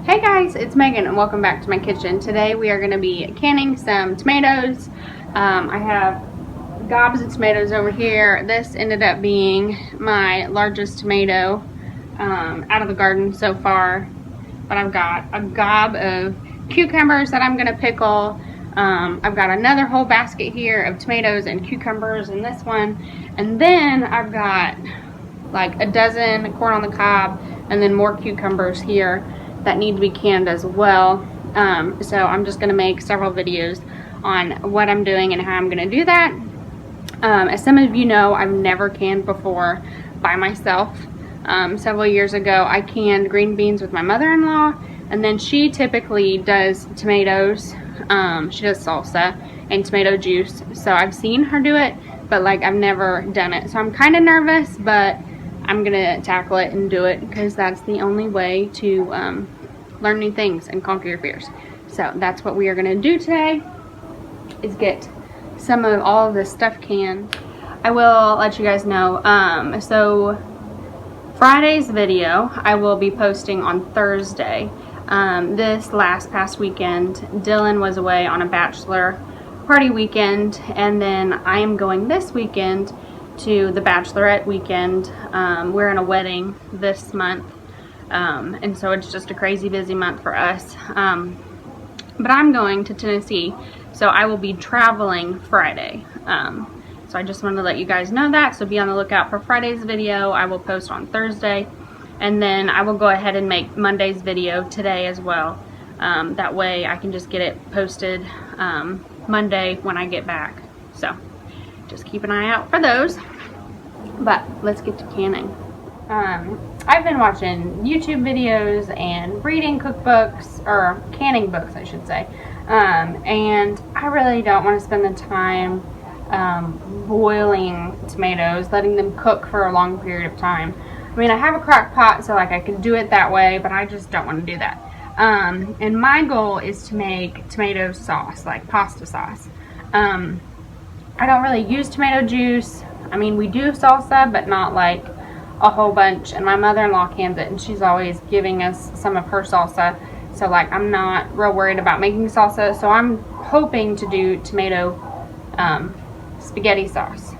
Hey guys, it's Megan and welcome back to my kitchen. Today we are going to be canning some tomatoes. I have gobs of tomatoes over here. This ended up being my largest tomato out of the garden so far. But I've got a gob of cucumbers that I'm going to pickle. I've got another whole basket here of tomatoes and cucumbers in this one. And then I've got like a dozen corn on the cob and then more cucumbers here that need to be canned as well. So I'm just going to make several videos on what I'm doing and how I'm going to do that. As some of you know, I've never canned before by myself. Several years ago I canned green beans with my mother-in-law, and then she typically does tomatoes. She does salsa and tomato juice, so I've seen her do it, but like I've never done it. So I'm kind of nervous, but I'm gonna tackle it and do it because that's the only way to learn new things and conquer your fears. So that's what we are gonna do today, is get some of all of this stuff canned. I will let you guys know, so Friday's video I will be posting on Thursday. This past weekend Dylan was away on a bachelor party weekend, and then I am going this weekend to the bachelorette weekend. We're in a wedding this month, and so it's just a crazy busy month for us. But I'm going to Tennessee, so I will be traveling Friday. So I just wanted to let you guys know that, so be on the lookout for Friday's video. I will post on Thursday, and then I will go ahead and make Monday's video today as well. That way I can just get it posted Monday when I get back. So just keep an eye out for those. But let's get to canning. I've been watching YouTube videos and reading cookbooks, or canning books I should say, and I really don't want to spend the time boiling tomatoes, letting them cook for a long period of time. I mean, I have a crock pot, so like I can do it that way, but I just don't want to do that. And my goal is to make tomato sauce, like pasta sauce. I don't really use tomato juice. I mean, we do salsa, but not like a whole bunch. And my mother-in-law cans it, and she's always giving us some of her salsa. So like, I'm not real worried about making salsa. So I'm hoping to do tomato spaghetti sauce.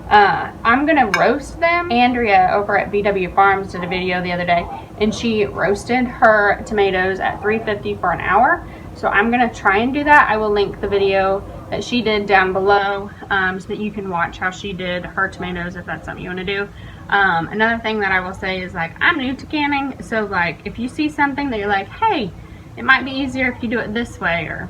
I'm gonna roast them. Andrea over at BW Farms did a video the other day, and she roasted her tomatoes at 350 for an hour. So I'm gonna try and do that. I will link the video that she did down below, so that you can watch how she did her tomatoes if that's something you want to do. Another thing that I will say is, like, I'm new to canning, so like if you see something that you're like, hey, it might be easier if you do it this way, or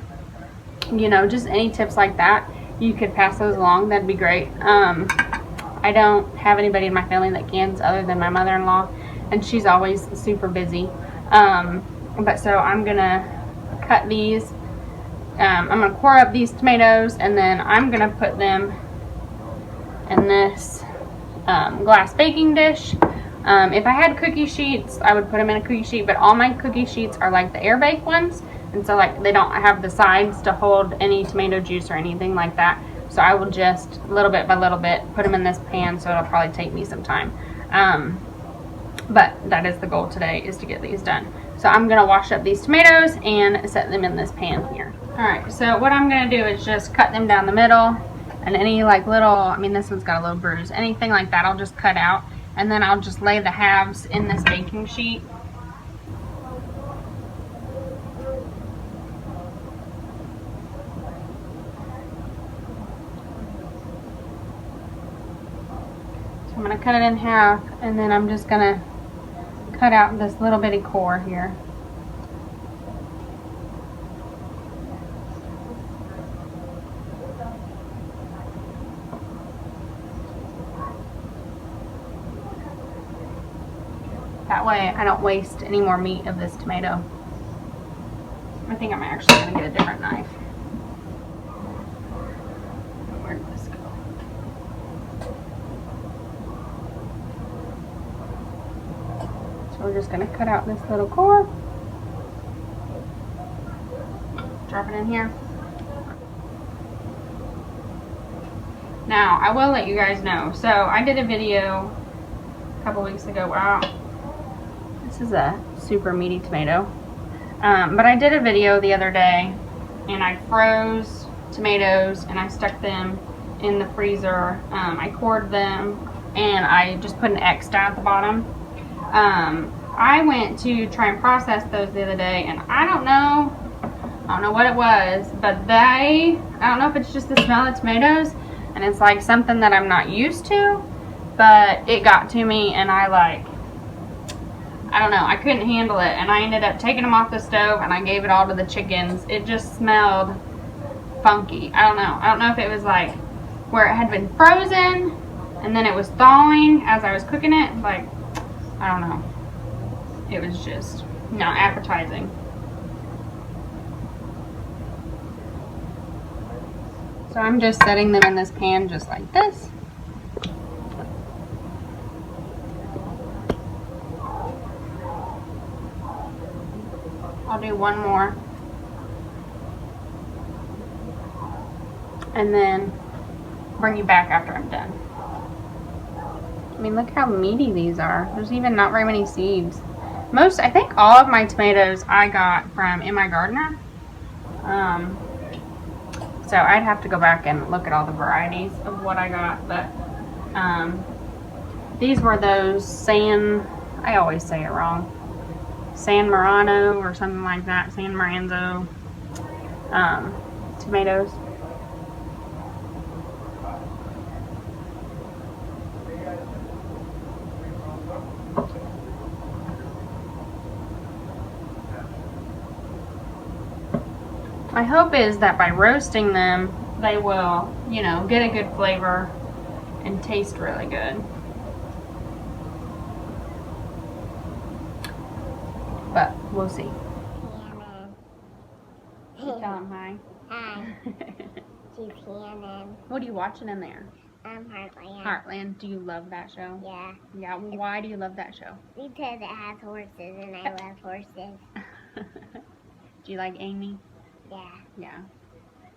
you know, just any tips like that, you could pass those along. That'd be great. I don't have anybody in my family that cans other than my mother-in-law, and she's always super busy. But so I'm gonna cut these. I'm gonna core up these tomatoes, and then I'm gonna put them in this glass baking dish. If I had cookie sheets, I would put them in a cookie sheet, but all my cookie sheets are like the air bake ones, and so like they don't have the sides to hold any tomato juice or anything like that. So I will just little bit by little bit put them in this pan, so it'll probably take me some time. But that is the goal today, is to get these done. So I'm gonna wash up these tomatoes and set them in this pan here. Alright, so what I'm gonna do is just cut them down the middle, and any like little, I mean this one's got a little bruise, anything like that I'll just cut out, and then I'll just lay the halves in this baking sheet. So I'm gonna cut it in half, and then I'm just gonna cut out this little bitty core here. That way I don't waste any more meat of this tomato. I think I'm actually going to get a different knife. Where did this go? So we're just going to cut out this little core. Drop it in here. Now, I will let you guys know. So I did a video a couple weeks ago. Wow. This is a super meaty tomato. But I did a video the other day, and I froze tomatoes and I stuck them in the freezer. I cored them and I just put an X down at the bottom. I went to try and process those the other day, and I don't know what it was, but I don't know if it's just the smell of tomatoes, and it's like something that I'm not used to, but it got to me, and I don't know, I couldn't handle it, and I ended up taking them off the stove and I gave it all to the chickens. It just smelled funky. I don't know if it was like where it had been frozen and then it was thawing as I was cooking it. Like, I don't know, it was just not appetizing. So I'm just setting them in this pan just like this. I'll do one more. And then bring you back after I'm done. I mean, look how meaty these are. There's even not very many seeds. I think all of my tomatoes I got from In My Gardener. So I'd have to go back and look at all the varieties of what I got. But these were those I always say it wrong. San Marano or something like that. San Maranzo tomatoes. My hope is that by roasting them, they will, you know, get a good flavor and taste really good. But we'll see. You tell them hi. Hi. She's Hannon. What are you watching in there? Heartland. Heartland. Do you love that show? Yeah. Yeah. Why do you love that show? Because it has horses and I love horses. Do you like Amy? Yeah. Yeah.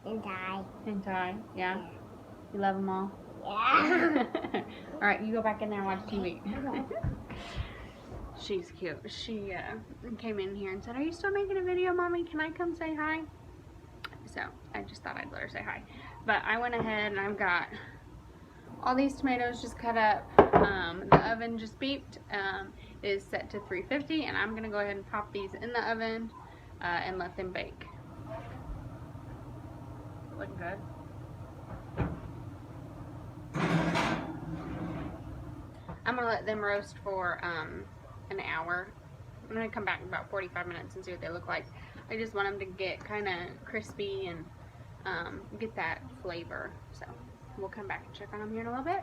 And Ty. And Ty? Yeah. You love them all? Yeah. All right, you go back in there and watch TV. She's cute. She came in here and said, "Are you still making a video, Mommy? Can I come say hi?" So I just thought I'd let her say hi. But I went ahead and I've got all these tomatoes just cut up. The oven just beeped. It is set to 350, and I'm gonna go ahead and pop these in the oven and let them bake. Looking good. I'm gonna let them roast for an hour. I'm gonna come back in about 45 minutes and see what they look like. I just want them to get kind of crispy and get that flavor. So we'll come back and check on them here in a little bit.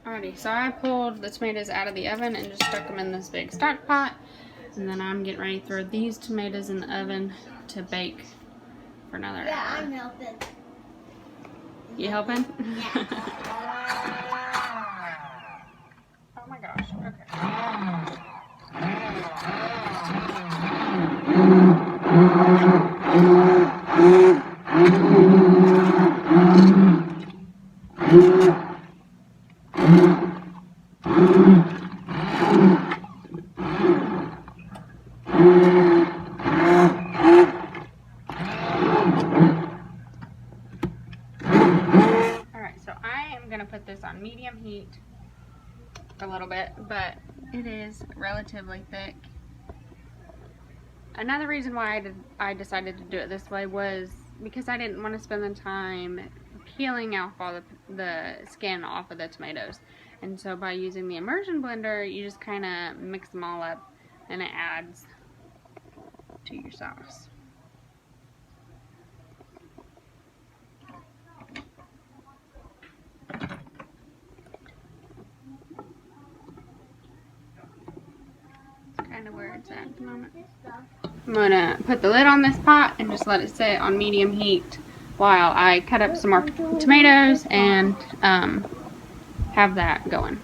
Alrighty, so I pulled the tomatoes out of the oven and just stuck them in this big stock pot. And then I'm getting ready to throw these tomatoes in the oven to bake for another hour. Yeah, I'm helping. You helping? Yeah. Oh my gosh, okay. Alright, so I am going to put this on medium heat a little bit, but it is relatively thick. Another reason why I decided to do it this way was because I didn't want to spend the time peeling off all the skin off of the tomatoes. And so by using the immersion blender, you just kind of mix them all up and it adds to your sauce. Kind of where it's at the moment. I'm gonna put the lid on this pot and just let it sit on medium heat while I cut up some more tomatoes and have that going.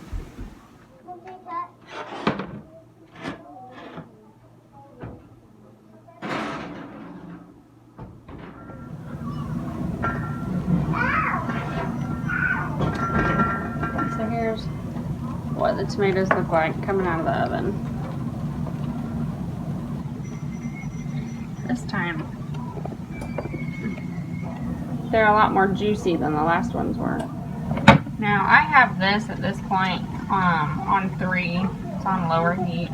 So here's what the tomatoes look like coming out of the oven. this time they're a lot more juicy than the last ones were. Now I have this at this point on 3. It's on lower heat,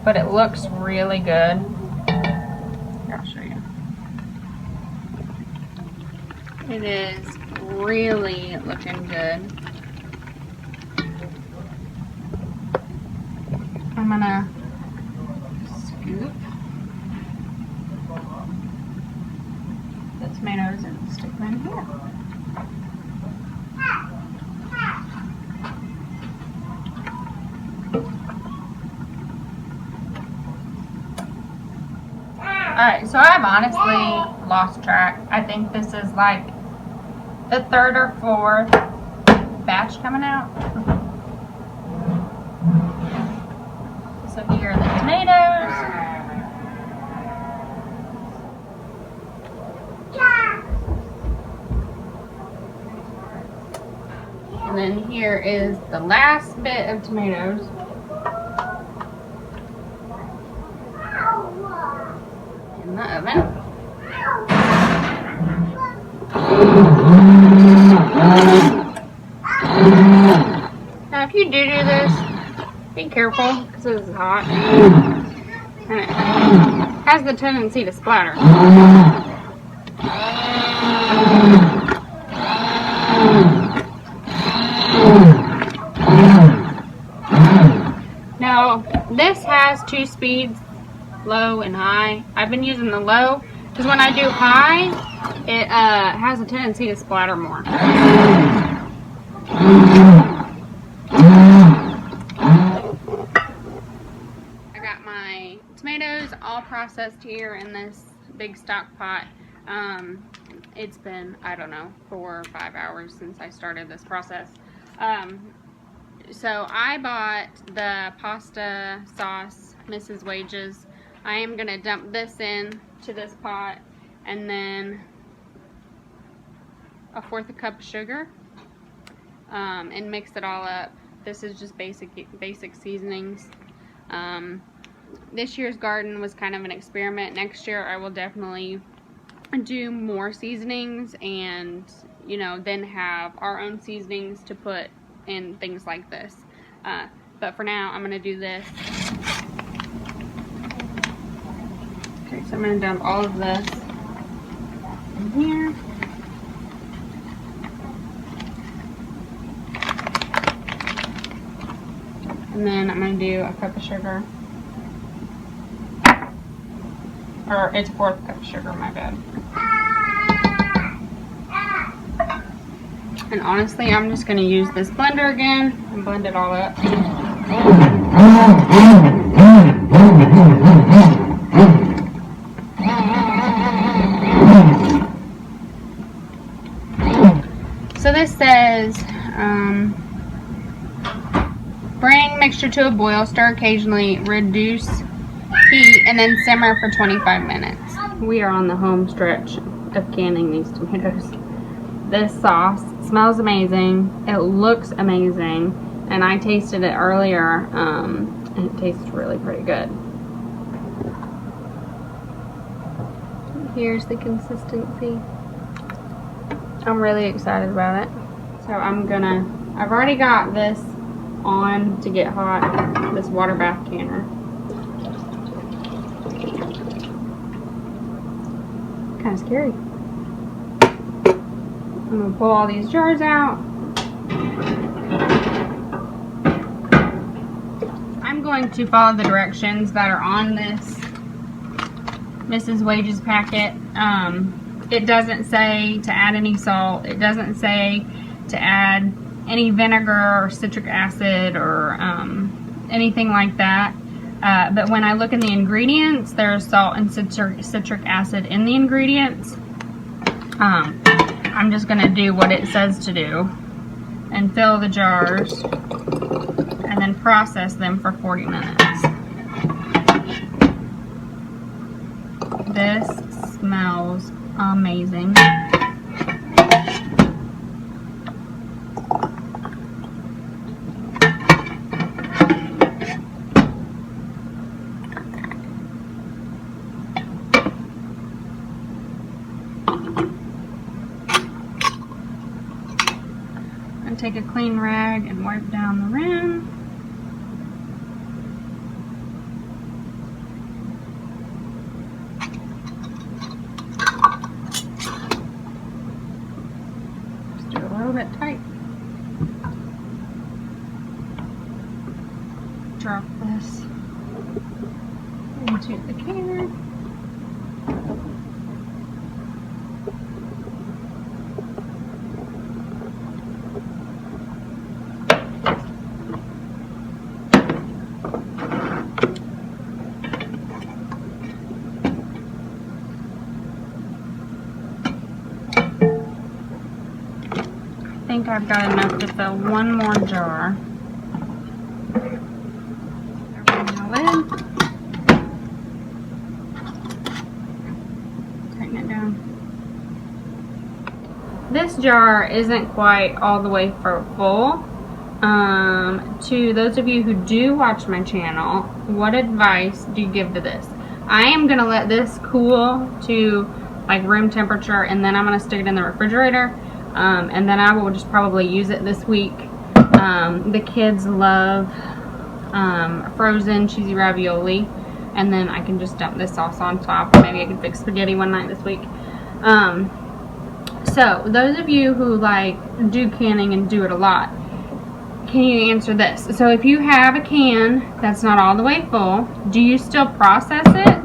but it looks really good. Here, I'll show you. It is really looking good. I'm gonna scoop the tomatoes and stick them in here. Alright, so I've honestly lost track. I think this is like the 3rd or 4th batch coming out. So here are the tomatoes. And then here is the last bit of tomatoes. In the oven. Now if you do this, be careful because this is hot. And it has the tendency to splatter. Now this has 2 speeds, low and high. I've been using the low because when I do high, it has a tendency to splatter more. I got my tomatoes all processed here in this big stock pot. It's been, I don't know, 4 or 5 hours since I started this process. So I bought the pasta sauce, Mrs. Wages. I am going to dump this in to this pot and then 1/4 cup of sugar and mix it all up. This is just basic seasonings. This year's garden was kind of an experiment. Next year I will definitely do more seasonings and, you know, then have our own seasonings to put in things like this. But for now I'm going to do this. Okay, so I'm going to dump all of this in here. And then I'm going to do 1 cup of sugar. Or it's 1/4 cup of sugar, my bad. And honestly, I'm just going to use this blender again and blend it all up. So this says, bring mixture to a boil, stir occasionally, reduce heat, and then simmer for 25 minutes. We are on the home stretch of canning these tomatoes. This sauce smells amazing, it looks amazing, and I tasted it earlier, and it tastes really pretty good. Here's the consistency. I'm really excited about it. So I've already got this on to get hot, this water bath canner. Kind of scary. I'm going to pull all these jars out. I'm going to follow the directions that are on this Mrs. Wages packet. It doesn't say to add any salt. It doesn't say to add any vinegar or citric acid or anything like that. But when I look in the ingredients, there's salt and citric acid in the ingredients. I'm just going to do what it says to do and fill the jars and then process them for 40 minutes. This smells amazing. gonna take a clean rag and wipe down the rim. Just do it a little bit tight. Drop this into the canner. I think I've got enough to fill one more jar. Open the lid. Tighten it down. This jar isn't quite all the way full. To those of you who do watch my channel, what advice do you give to this? I am going to let this cool to like room temperature, and then I'm going to stick it in the refrigerator. And then I will just probably use it this week. The kids love frozen cheesy ravioli, and then I can just dump this sauce on top. Maybe I can fix spaghetti one night this week. So those of you who like do canning and do it a lot, can you answer this? So if you have a can that's not all the way full, do you still process it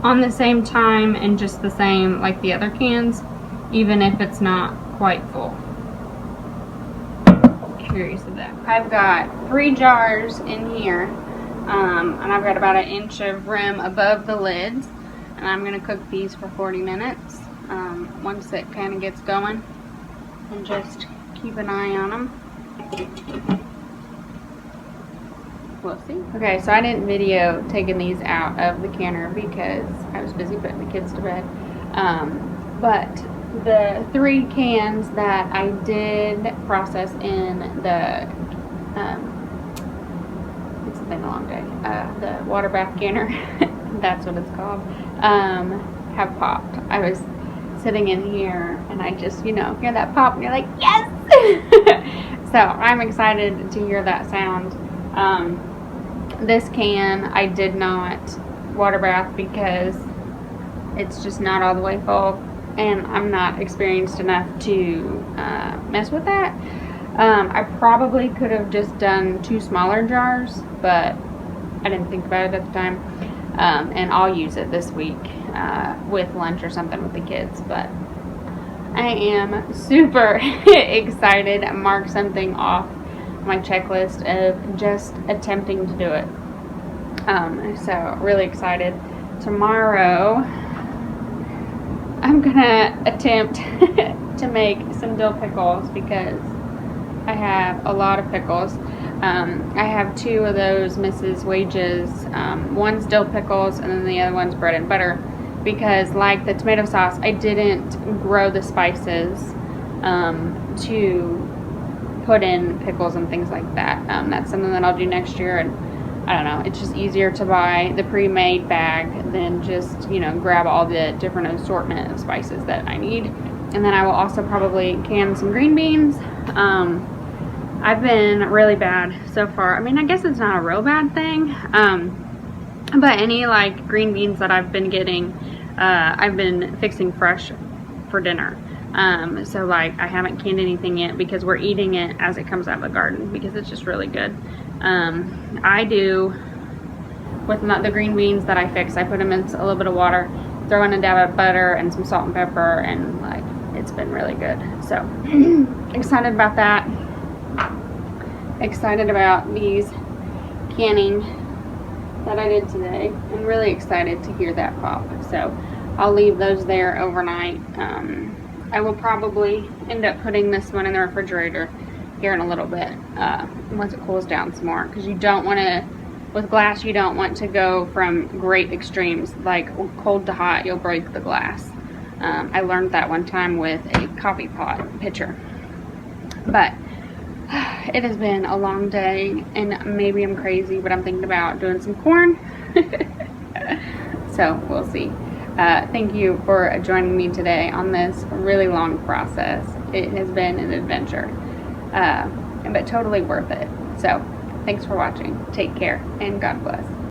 on the same time and just the same like the other cans, even if it's not quite full? Curious of that. I've got 3 jars in here, and I've got about 1 inch of rim above the lids, and I'm going to cook these for 40 minutes once it kind of gets going, and just keep an eye on them. We'll see. Okay, so I didn't video taking these out of the canner because I was busy putting the kids to bed, but the 3 cans that I did process in the it's been a long day, the water bath canner, that's what it's called, have popped. I was sitting in here and I just, you know, hear that pop and you're like, yes! So I'm excited to hear that sound. This can I did not water bath because it's just not all the way full, and I'm not experienced enough to mess with that. I probably could have just done 2 smaller jars, but I didn't think about it at the time. And I'll use it this week with lunch or something with the kids. But I am super excited. Mark something off my checklist of just attempting to do it. So really excited. Tomorrow I'm gonna attempt to make some dill pickles because I have a lot of pickles. I have 2 of those Mrs. Wages. One's dill pickles and then the other one's bread and butter, because like the tomato sauce, I didn't grow the spices to put in pickles and things like that. That's something that I'll do next year, and I don't know, it's just easier to buy the pre-made bag than just, you know, grab all the different assortment of spices that I need. And then I will also probably can some green beans. I've been really bad so far. I mean, I guess it's not a real bad thing, but any like green beans that I've been getting, I've been fixing fresh for dinner. So like I haven't canned anything yet because we're eating it as it comes out of the garden because it's just really good. I do with the green beans that I fix, I put them in a little bit of water, throw in a dab of butter and some salt and pepper, and like it's been really good. So excited about that. Excited about these canning that I did today. I'm really excited to hear that pop. So I'll leave those there overnight. I will probably end up putting this one in the refrigerator here in a little bit once it cools down some more, because you don't want to, with glass, you don't want to go from great extremes like cold to hot. You'll break the glass. I learned that one time with a coffee pot pitcher. But it has been a long day, and maybe I'm crazy, but I'm thinking about doing some corn. So we'll see. Thank you for joining me today on this really long process. It has been an adventure. but totally worth it. So thanks for watching. Take care and God bless.